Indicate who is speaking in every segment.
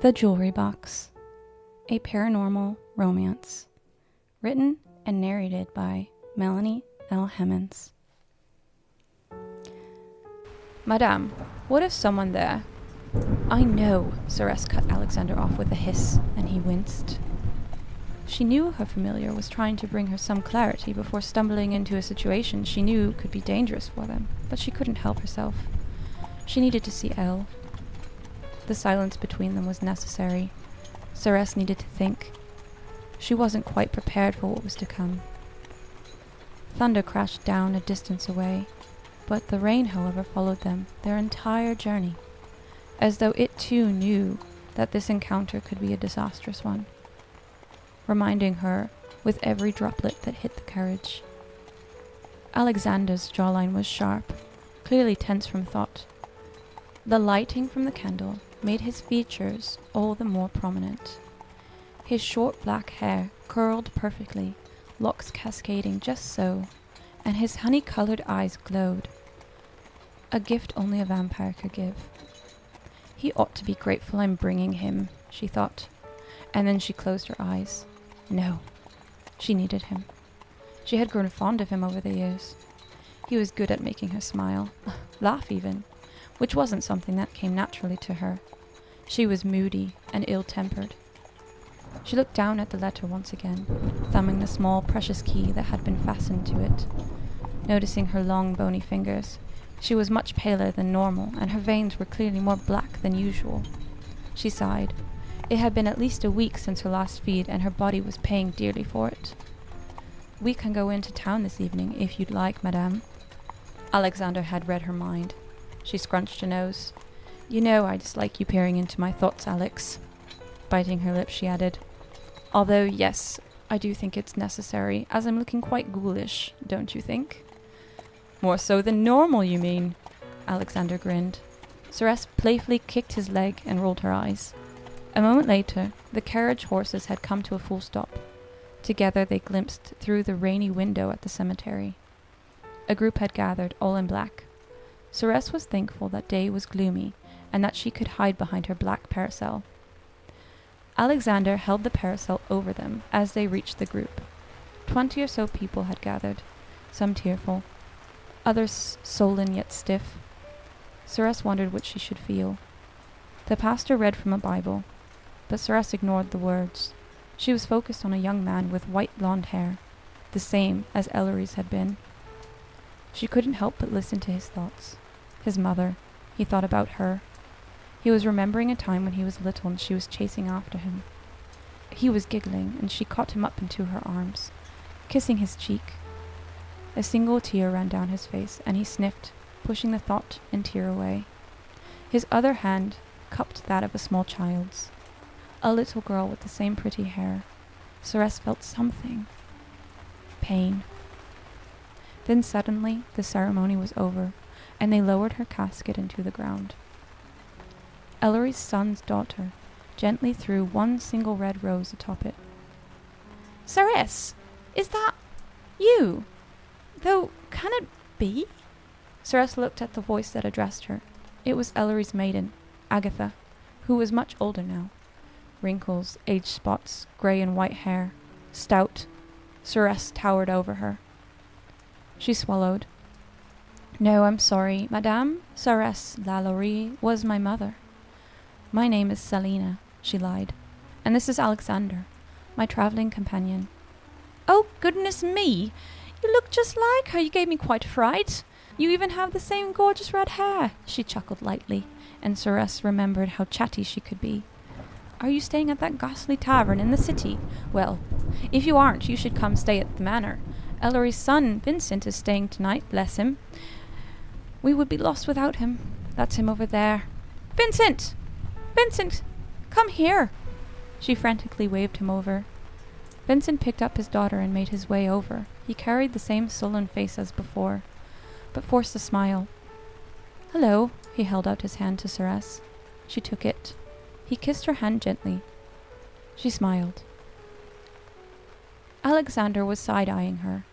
Speaker 1: The Jewellery Box, a paranormal romance, written and narrated by Melanie L. Hemmons. Madame, what if someone there... I know, Ceres cut Alexander off with a hiss, and he winced. She knew her familiar was trying to bring her some clarity before stumbling into a situation she knew could be dangerous for them, but she couldn't help herself. She needed to see Elle. The silence between them was necessary. Ceres needed to think. She wasn't quite prepared for what was to come. Thunder crashed down a distance away, but the rain, however, followed them their entire journey, as though it too knew that this encounter could be a disastrous one, reminding her with every droplet that hit the carriage. Alexander's jawline was sharp, clearly tense from thought. The lighting from the candle made his features all the more prominent. His short black hair curled perfectly, locks cascading just so, and his honey-colored eyes glowed. A gift only a vampire could give. He ought to be grateful I'm bringing him, she thought, and then she closed her eyes. No, she needed him. She had grown fond of him over the years. He was good at making her smile, laugh even, which wasn't something that came naturally to her. She was moody and ill-tempered. She looked down at the letter once again, thumbing the small precious key that had been fastened to it. Noticing her long bony fingers, she was much paler than normal, and her veins were clearly more black than usual. She sighed. It had been at least a week since her last feed, and her body was paying dearly for it. We can go into town this evening, if you'd like, madame. Alexander had read her mind. She scrunched her nose. You know I dislike you peering into my thoughts, Alex. Biting her lips, she added, although, yes, I do think it's necessary, as I'm looking quite ghoulish, don't you think? More so than normal, you mean? Alexander grinned. Ceres playfully kicked his leg and rolled her eyes. A moment later, the carriage horses had come to a full stop. Together they glimpsed through the rainy window at the cemetery. A group had gathered, all in black. Ceres was thankful that day was gloomy, and that she could hide behind her black parasol. Alexander held the parasol over them as they reached the group. 20 or so people had gathered, some tearful, others sullen yet stiff. Ceres wondered what she should feel. The pastor read from a Bible, but Ceres ignored the words. She was focused on a young man with white blonde hair, the same as Ellery's had been. She couldn't help but listen to his thoughts. His mother. He thought about her. He was remembering a time when he was little and she was chasing after him. He was giggling, and she caught him up into her arms, kissing his cheek. A single tear ran down his face, and he sniffed, pushing the thought and tear away. His other hand cupped that of a small child's. A little girl with the same pretty hair. Ceres felt something. Pain. Then suddenly the ceremony was over, and they lowered her casket into the ground. Ellery's son's daughter gently threw one single red rose atop it. Ceres, is that you? Though, can it be? Ceres looked at the voice that addressed her. It was Ellery's maiden, Agatha, who was much older now. Wrinkles, age spots, grey and white hair. Stout. Ceres towered over her. She swallowed. No, I'm sorry, Madame. Ceres Lalaurie was my mother. My name is Selina, she lied. And this is Alexander, my travelling companion. Oh, goodness me! You look just like her. You gave me quite a fright. You even have the same gorgeous red hair. She chuckled lightly, and Ceres remembered how chatty she could be. Are you staying at that ghastly tavern in the city? Well, if you aren't, you should come stay at the manor. Ellery's son, Vincent, is staying tonight, bless him. We would be lost without him. That's him over there. Vincent! Vincent! Come here! She frantically waved him over. Vincent picked up his daughter and made his way over. He carried the same sullen face as before, but forced a smile. Hello, he held out his hand to Ceres. She took it. He kissed her hand gently. She smiled. Alexander was side-eyeing her,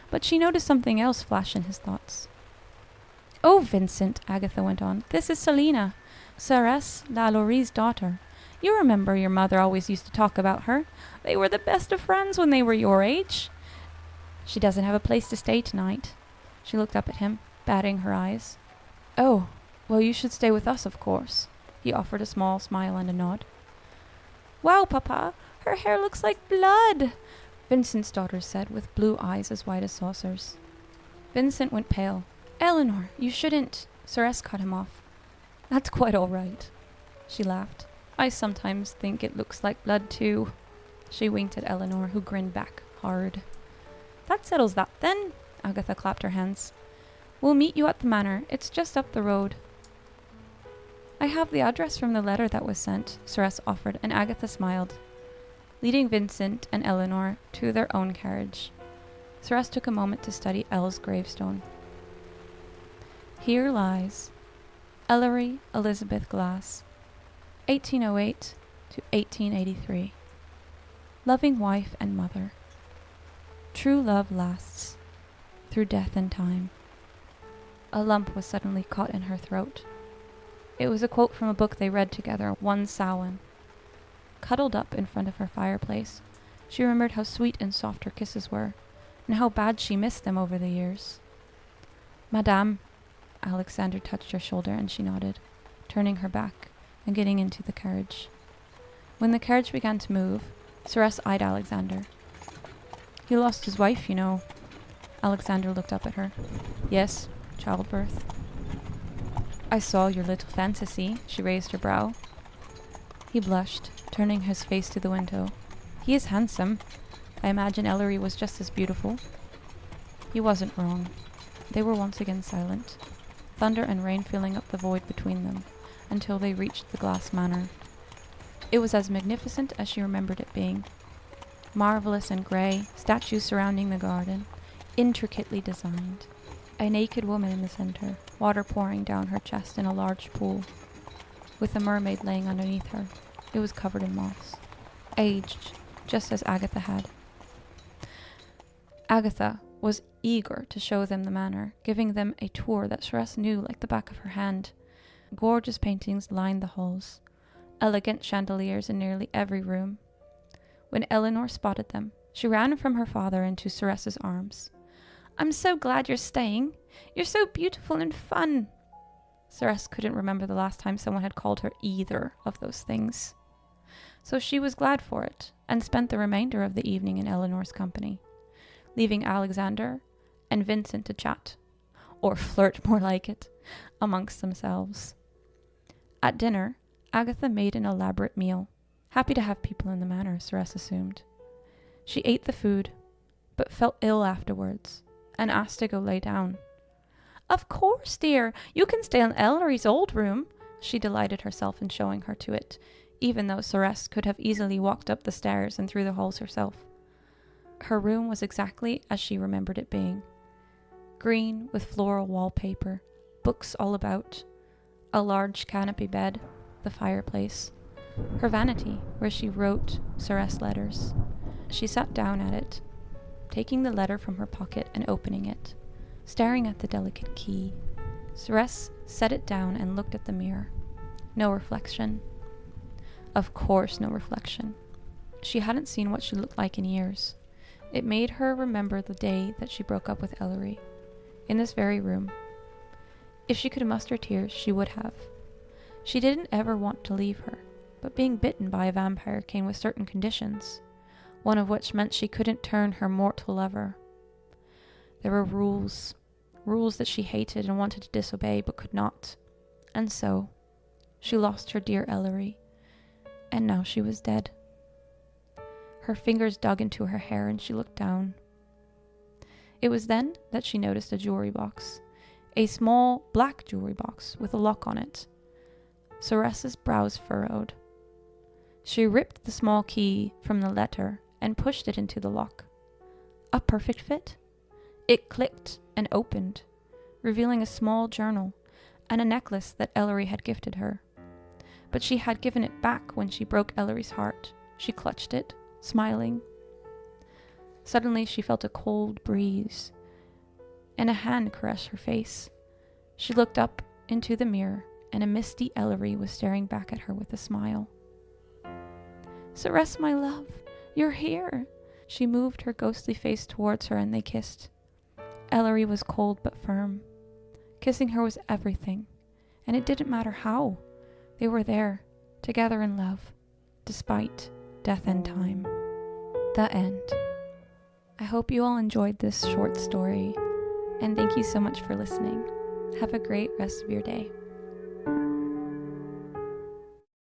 Speaker 1: but she noticed something else flash in his thoughts. Oh, Vincent, Agatha went on, this is Selina, Ceres Lalaurie's daughter. You remember your mother always used to talk about her. They were the best of friends when they were your age. She doesn't have a place to stay tonight. She looked up at him, batting her eyes. Oh, well, you should stay with us, of course. He offered a small smile and a nod. Wow, Papa, her hair looks like blood, Vincent's daughter said, with blue eyes as white as saucers. Vincent went pale. Eleanor, you shouldn't. Ceres cut him off. That's quite all right. She laughed. I sometimes think it looks like blood too. She winked at Eleanor, who grinned back hard. That settles that then, Agatha clapped her hands. We'll meet you at the manor. It's just up the road. I have the address from the letter that was sent, Ceres offered, and Agatha smiled, leading Vincent and Eleanor to their own carriage. Ceres took a moment to study Elle's gravestone. Here lies Ellery Elizabeth Glass, 1808 to 1883. Loving wife and mother. True love lasts through death and time. A lump was suddenly caught in her throat. It was a quote from a book they read together one Samhain. Cuddled up in front of her fireplace, she remembered how sweet and soft her kisses were, and how bad she missed them over the years. Madame, Alexander touched her shoulder and she nodded, turning her back and getting into the carriage. When the carriage began to move, Ceres eyed Alexander. He lost his wife, you know. Alexander looked up at her. Yes, childbirth. I saw your little fantasy, she raised her brow. He blushed, turning his face to the window. He is handsome. I imagine Ellery was just as beautiful. He wasn't wrong. They were once again silent, thunder and rain filling up the void between them, until they reached the glass manor. It was as magnificent as she remembered it being. Marvelous and grey, statues surrounding the garden, intricately designed. A naked woman in the centre, water pouring down her chest in a large pool, with a mermaid laying underneath her. It was covered in moss, aged, just as Agatha had. Agatha was eager to show them the manor, giving them a tour that Ceres knew like the back of her hand. Gorgeous paintings lined the halls, elegant chandeliers in nearly every room. When Eleanor spotted them, she ran from her father into Ceres's arms. I'm so glad you're staying. You're so beautiful and fun. Ceres couldn't remember the last time someone had called her either of those things. So she was glad for it, and spent the remainder of the evening in Eleanor's company, leaving Alexander and Vincent to chat, or flirt more like it, amongst themselves. At dinner, Agatha made an elaborate meal, happy to have people in the manor, Ceres assumed. She ate the food, but felt ill afterwards, and asked to go lay down. Of course, dear, you can stay in Ellery's old room. She delighted herself in showing her to it, even though Ceres could have easily walked up the stairs and through the halls herself. Her room was exactly as she remembered it being. Green with floral wallpaper, books all about, a large canopy bed, the fireplace, her vanity where she wrote Ceres letters. She sat down at it, taking the letter from her pocket and opening it, staring at the delicate key. Ceres set it down and looked at the mirror. No reflection. Of course, no reflection. She hadn't seen what she looked like in years. It made her remember the day that she broke up with Ellery, in this very room. If she could muster tears, she would have. She didn't ever want to leave her, but being bitten by a vampire came with certain conditions, one of which meant she couldn't turn her mortal lover. There were rules that she hated and wanted to disobey but could not. And so, she lost her dear Ellery, and now she was dead. Her fingers dug into her hair and she looked down. It was then that she noticed a jewellery box, a small black jewellery box with a lock on it. Ceres's brows furrowed. She ripped the small key from the letter and pushed it into the lock. A perfect fit. It clicked and opened, revealing a small journal and a necklace that Ellery had gifted her. But she had given it back when she broke Ellery's heart. She clutched it, smiling. Suddenly she felt a cold breeze, and a hand caressed her face. She looked up into the mirror, and a misty Ellery was staring back at her with a smile. Ceres, my love, you're here. She moved her ghostly face towards her and they kissed. Ellery was cold but firm. Kissing her was everything, and it didn't matter how. They were there, together in love, despite death and time. The end. I hope you all enjoyed this short story, and thank you so much for listening. Have a great rest of your day.